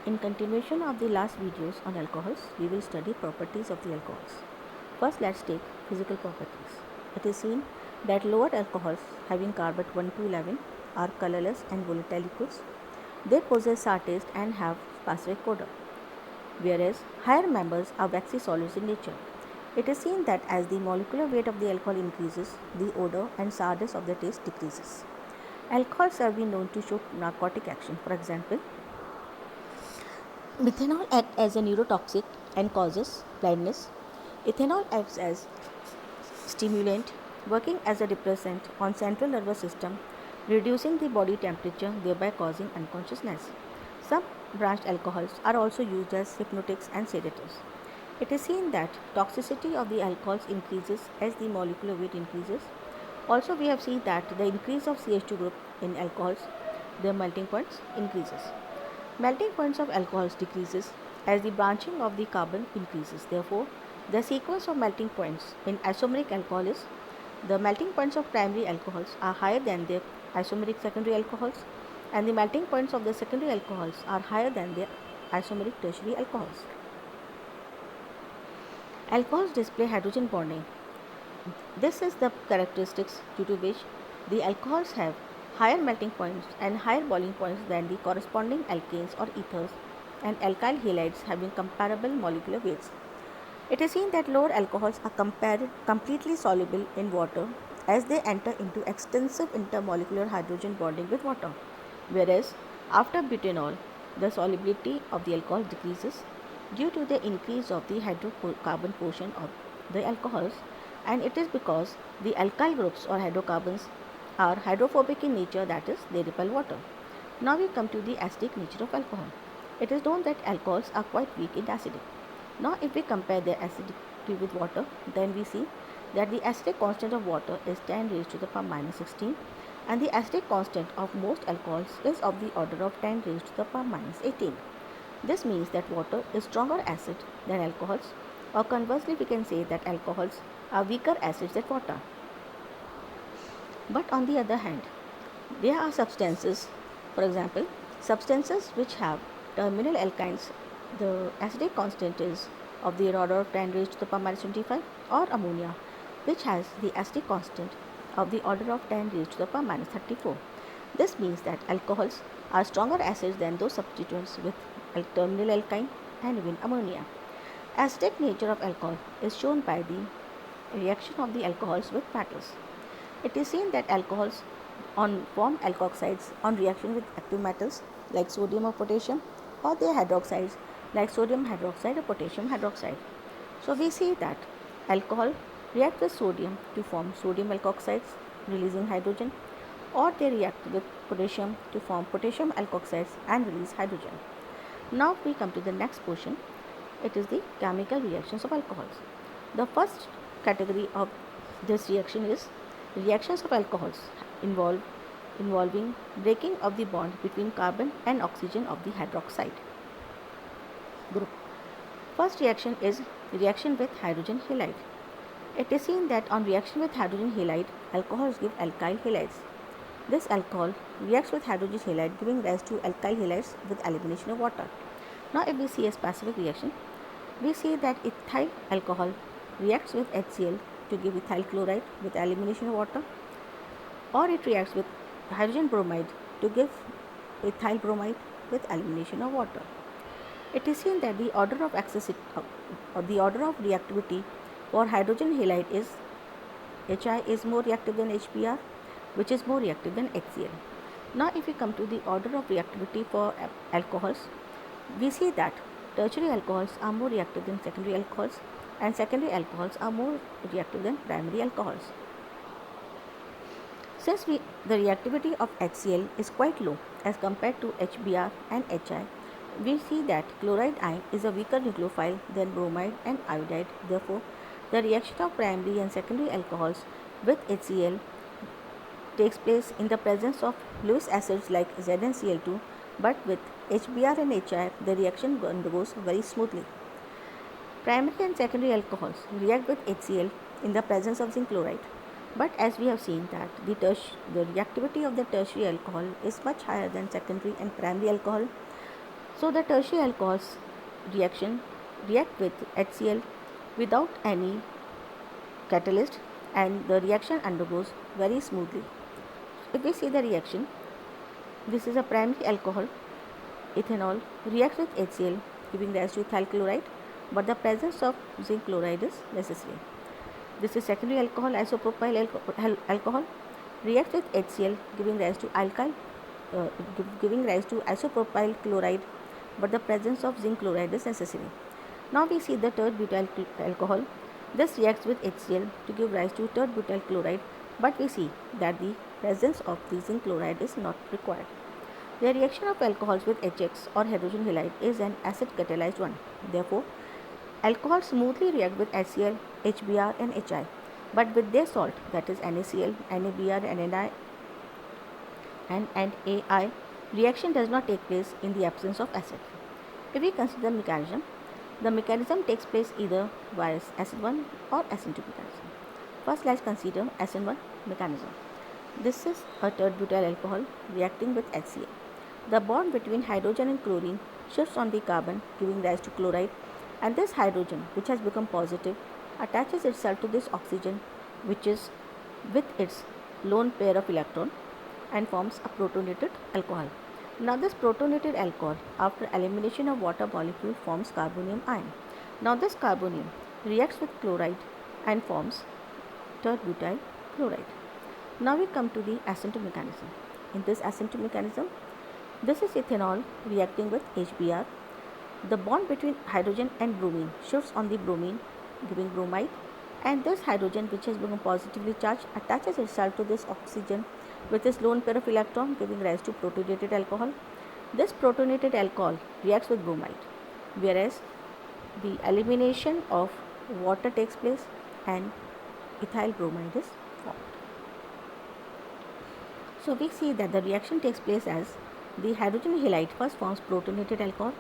In continuation of the last videos on alcohols, we will study properties of the alcohols. First, let's take physical properties. It is seen that lower alcohols having carbon 1 to 11 are colorless and volatile liquids. They possess sour taste and have specific odor, whereas higher members are waxy solids in nature. It is seen that as the molecular weight of the alcohol increases, the odor and sourness of the taste decreases. Alcohols have been known to show narcotic action. For example, methanol acts as a neurotoxic and causes blindness. Ethanol acts as stimulant, working as a depressant on central nervous system, reducing the body temperature, thereby causing unconsciousness. Some branched alcohols are also used as hypnotics and sedatives. It is seen that toxicity of the alcohols increases as the molecular weight increases. Also, we have seen that the increase of CH2 group in alcohols, their melting points increases. Melting points of alcohols decreases as the branching of the carbon increases. Therefore, the sequence of melting points in isomeric alcohol is the melting points of primary alcohols are higher than their isomeric secondary alcohols, and the melting points of the secondary alcohols are higher than their isomeric tertiary alcohols. Alcohols display hydrogen bonding. This is the characteristics due to which the alcohols have higher melting points and higher boiling points than the corresponding alkanes or ethers and alkyl halides having comparable molecular weights. It is seen that lower alcohols are completely soluble in water as they enter into extensive intermolecular hydrogen bonding with water, whereas after butanol, the solubility of the alcohol decreases due to the increase of the hydrocarbon portion of the alcohols, and it is because the alkyl groups or hydrocarbons are hydrophobic in nature, that is, they repel water. Now we come to the acidic nature of alcohol. It is known that alcohols are quite weak in acidic. Now if we compare their acidity with water, then we see that the acidic constant of water is 10 raised to the power minus 16, and the acidic constant of most alcohols is of the order of 10 raised to the power minus 18. This means that water is stronger acid than alcohols, or conversely we can say that alcohols are weaker acids than water. But on the other hand, there are substances, for example, substances which have terminal alkynes, the acidic constant is of the order of 10 raised to the power minus 25, or ammonia, which has the acidic constant of the order of 10 raised to the power minus 34. This means that alcohols are stronger acids than those substituents with terminal alkyne and even ammonia. Acidic nature of alcohol is shown by the reaction of the alcohols with metals. It is seen that alcohols form alkoxides on reaction with active metals like sodium or potassium, or their hydroxides like sodium hydroxide or potassium hydroxide. So we see that alcohol react with sodium to form sodium alkoxides releasing hydrogen, or they react with potassium to form potassium alkoxides and release hydrogen. Now we come to the next portion. It is the chemical reactions of alcohols. The first category of this reaction is reactions of alcohols involving breaking of the bond between carbon and oxygen of the hydroxide group. First reaction is reaction with hydrogen halide. It is seen that on reaction with hydrogen halide, alcohols give alkyl halides. This alcohol reacts with hydrogen halide, giving rise to alkyl halides with elimination of water. Now if we see a specific reaction, we see that ethyl alcohol reacts with HCl to give ethyl chloride with elimination of water, or it reacts with hydrogen bromide to give ethyl bromide with elimination of water. It is seen that the order of reactivity for hydrogen halide is HI is more reactive than HBr, which is more reactive than HCl. Now if we come to the order of reactivity for alcohols, we see that tertiary alcohols are more reactive than secondary alcohols, and secondary alcohols are more reactive than primary alcohols. Since the reactivity of HCl is quite low as compared to HBr and HI, we see that chloride ion is a weaker nucleophile than bromide and iodide. Therefore, the reaction of primary and secondary alcohols with HCl takes place in the presence of Lewis acids like ZnCl2, but with HBr and HI, the reaction undergoes very smoothly. Primary and secondary alcohols react with HCl in the presence of zinc chloride, but as we have seen that the reactivity of the tertiary alcohol is much higher than secondary and primary alcohol. So the tertiary alcohols react with HCl without any catalyst, and the reaction undergoes very smoothly. If we see the reaction, this is a primary alcohol, ethanol, reacts with HCl giving rise to ethyl chloride, but the presence of zinc chloride is necessary. This is secondary alcohol, isopropyl alcohol, reacts with HCl giving rise to isopropyl chloride, but the presence of zinc chloride is necessary. Now we see the third butyl alcohol. This reacts with HCl to give rise to third butyl chloride, but we see that the presence of the zinc chloride is not required. The reaction of alcohols with HX or hydrogen halide is an acid catalyzed one. Therefore, alcohols smoothly react with HCl, HBr and HI, but with their salt, that is NaCl, NaBr and AI, reaction does not take place in the absence of acid. If we consider the mechanism takes place either via SN1 or SN2 mechanism. First, let's consider SN1 mechanism. This is a third butyl alcohol reacting with HCl. The bond between hydrogen and chlorine shifts on the carbon, giving rise to chloride, and this hydrogen, which has become positive, attaches itself to this oxygen, which is with its lone pair of electron, and forms a protonated alcohol. Now this protonated alcohol, after elimination of water molecule, forms carbonium ion. Now this carbonium reacts with chloride and forms third butyl chloride. Now we come to the SN2 mechanism. In this SN2 mechanism, this is ethanol reacting with HBr. The bond between hydrogen and bromine shifts on the bromine, giving bromide, and this hydrogen, which has become positively charged, attaches itself to this oxygen with its lone pair of electron, giving rise to protonated alcohol. This protonated alcohol reacts with bromide, whereas the elimination of water takes place and ethyl bromide is formed. So we see that the reaction takes place as the hydrogen halide first forms protonated alcohol.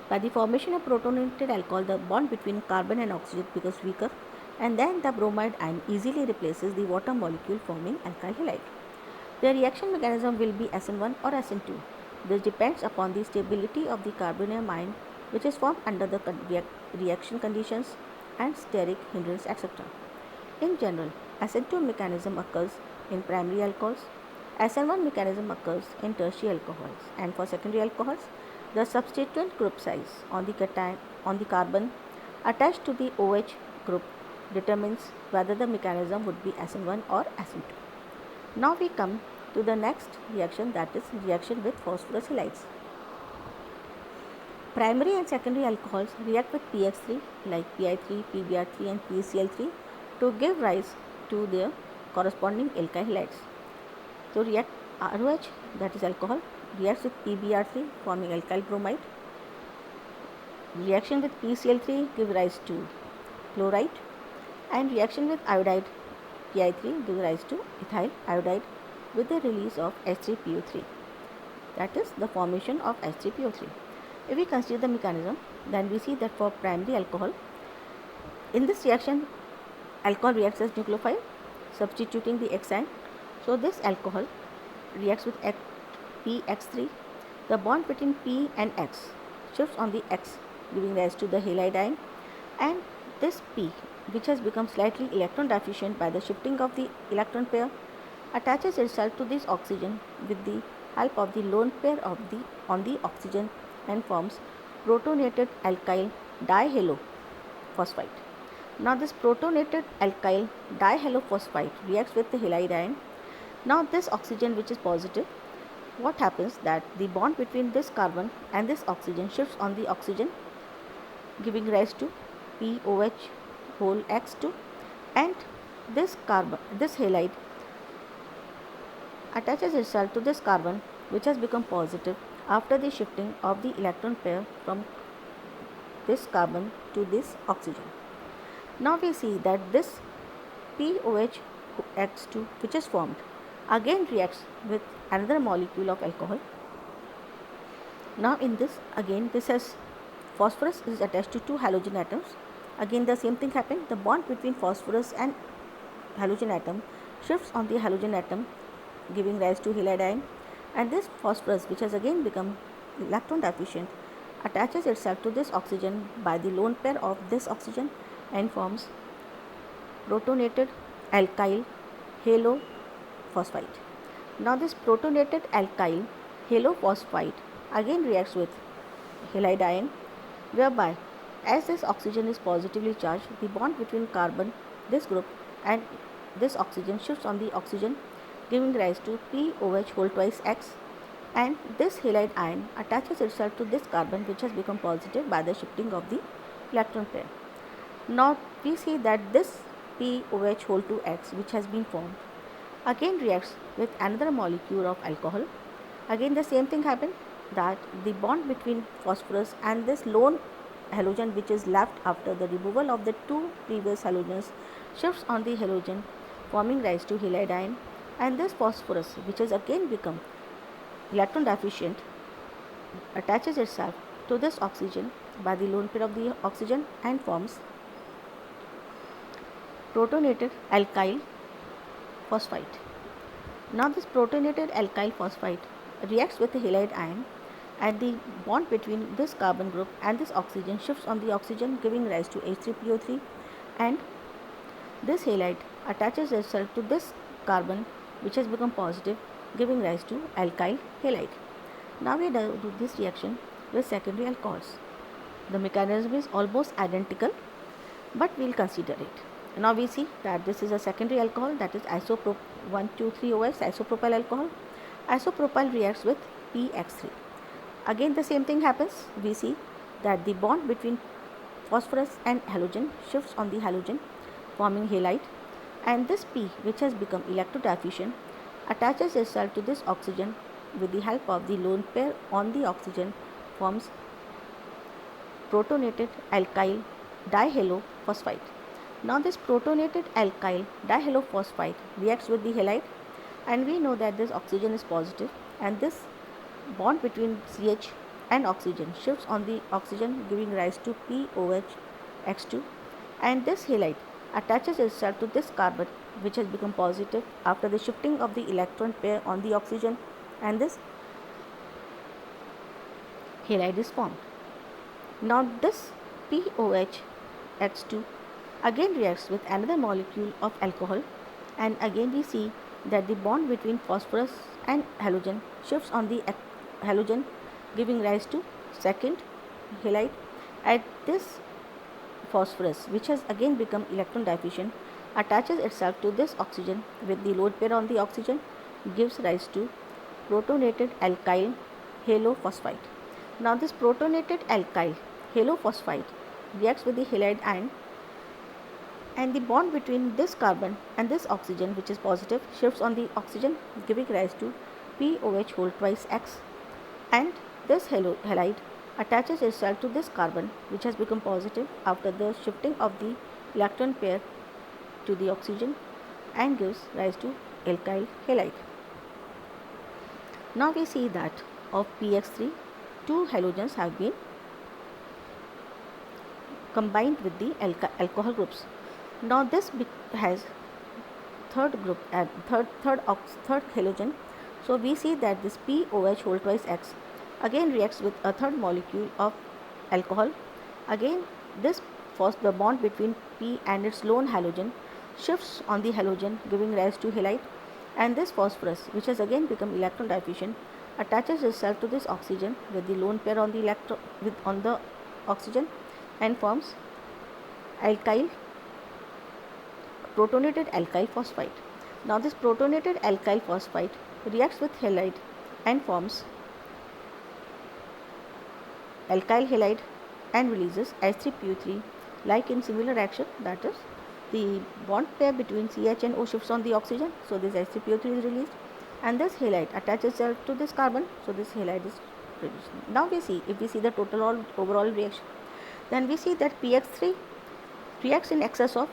By the formation of protonated alcohol, the bond between carbon and oxygen becomes weaker, and then the bromide ion easily replaces the water molecule, forming alkyl halide. The reaction mechanism will be SN1 or SN2. This depends upon the stability of the carbonium ion, which is formed under the reaction conditions and steric hindrance, etc. In general, SN2 mechanism occurs in primary alcohols, SN1 mechanism occurs in tertiary alcohols, and for secondary alcohols, the substituent group size on the carbon attached to the OH group determines whether the mechanism would be SN1 or SN2. Now we come to the next reaction, that is reaction with phosphorus halides. Primary and secondary alcohols react with PX3 like PI3, PBr3 and PCl3 to give rise to their corresponding alkyl halides. So ROH, that is alcohol, reacts with PBr3 forming alkyl bromide. Reaction with PCl3 gives rise to chloride, and reaction with iodide PI3 gives rise to ethyl iodide with the release of H3PO3, that is the formation of H3PO3. If we consider the mechanism, then we see that for primary alcohol, in this reaction, alcohol reacts as nucleophile, substituting the X ion. So this alcohol reacts with PX3. The bond between P and X shifts on the X, giving rise to the halide ion, and this P, which has become slightly electron deficient by the shifting of the electron pair, attaches itself to this oxygen with the help of the lone pair on the oxygen and forms protonated alkyl dihalophosphite. Now this protonated alkyl dihalophosphite reacts with the halide ion. Now this oxygen, which is positive, what happens that the bond between this carbon and this oxygen shifts on the oxygen, giving rise to POH whole X2, and this halide attaches itself to this carbon, which has become positive after the shifting of the electron pair from this carbon to this oxygen. Now we see that this POH X2, which is formed, again reacts with another molecule of alcohol. Now in this, again this has phosphorus is attached to two halogen atoms. Again the same thing happened. The bond between phosphorus and halogen atom shifts on the halogen atom, giving rise to halide ion, and this phosphorus, which has again become electron deficient, attaches itself to this oxygen by the lone pair of this oxygen and forms protonated alkyl halophosphite. Now this protonated alkyl halophosphite again reacts with halide ion, whereby as this oxygen is positively charged, the bond between carbon, this group, and this oxygen shifts on the oxygen, giving rise to POH whole twice X, and this halide ion attaches itself to this carbon, which has become positive by the shifting of the electron pair. Now we see that this POH whole 2X, which has been formed, again reacts with another molecule of alcohol. Again the same thing happened, that the bond between phosphorus and this lone halogen, which is left after the removal of the two previous halogens, shifts on the halogen, forming rise to halide ion, and this phosphorus, which has again become electron deficient, attaches itself to this oxygen by the lone pair of the oxygen and forms protonated alkyl phosphite. Now this protonated alkyl phosphite reacts with the halide ion, and the bond between this carbon group and this oxygen shifts on the oxygen, giving rise to H3PO3, and this halide attaches itself to this carbon, which has become positive, giving rise to alkyl halide. Now we do this reaction with secondary alcohols. The mechanism is almost identical, but we will consider it. Now we see that this is a secondary alcohol, that is 1,2,3-OS isopropyl alcohol. Isopropyl reacts with PX3. Again the same thing happens. We see that the bond between phosphorus and halogen shifts on the halogen, forming halide, and this P, which has become electrodeficient, attaches itself to this oxygen with the help of the lone pair on the oxygen, forms protonated alkyl dihalophosphite. Now this protonated alkyl dihalophosphite reacts with the halide, and we know that this oxygen is positive, and this bond between CH and oxygen shifts on the oxygen, giving rise to POHX2, and this halide attaches itself to this carbon, which has become positive after the shifting of the electron pair on the oxygen, and this halide is formed. Now this POHX2 again reacts with another molecule of alcohol, and again we see that the bond between phosphorus and halogen shifts on the halogen, giving rise to second halide, and this phosphorus, which has again become electron deficient, attaches itself to this oxygen with the lone pair on the oxygen, gives rise to protonated alkyl halophosphite. Now this protonated alkyl halophosphite reacts with the halide ion, and the bond between this carbon and this oxygen, which is positive, shifts on the oxygen, giving rise to POH whole twice X, and this halide attaches itself to this carbon, which has become positive after the shifting of the electron pair to the oxygen, and gives rise to alkyl halide. Now we see that of PX3, two halogens have been combined with the alcohol groups. Now this has third group, third halogen. So we see that this POH whole twice X again reacts with a third molecule of alcohol. Again this the bond between P and its lone halogen shifts on the halogen, giving rise to halide, and this phosphorus, which has again become electron deficient, attaches itself to this oxygen with the lone pair on the oxygen, and forms protonated alkyl phosphite. Now this protonated alkyl phosphite reacts with halide and forms alkyl halide and releases H3PO3, like in similar action, that is the bond pair between CH and O shifts on the oxygen, so this H3PO3 is released, and this halide attaches itself to this carbon, so this halide is produced. Now we see, if we see the total overall reaction, then we see that PX3 reacts in excess of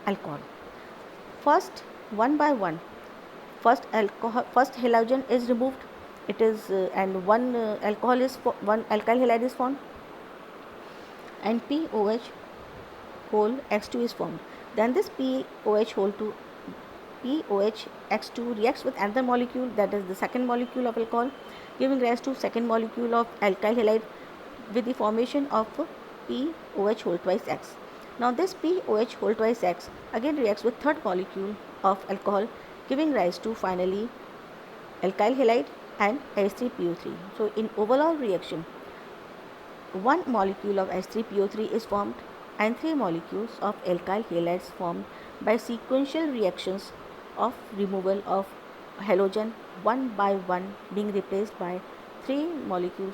alcohol. First, one by one, first halogen is removed, it is and one alkyl halide is formed, and POH whole X2 is formed. Then this POH X2 reacts with another molecule, that is the second molecule of alcohol, giving rise to second molecule of alkyl halide, with the formation of POH whole twice X. Now this POH whole twice X again reacts with third molecule of alcohol, giving rise to finally alkyl halide and H3PO3. So in overall reaction, one molecule of H3PO3 is formed and three molecules of alkyl halides formed by sequential reactions of removal of halogen one by one being replaced by three molecules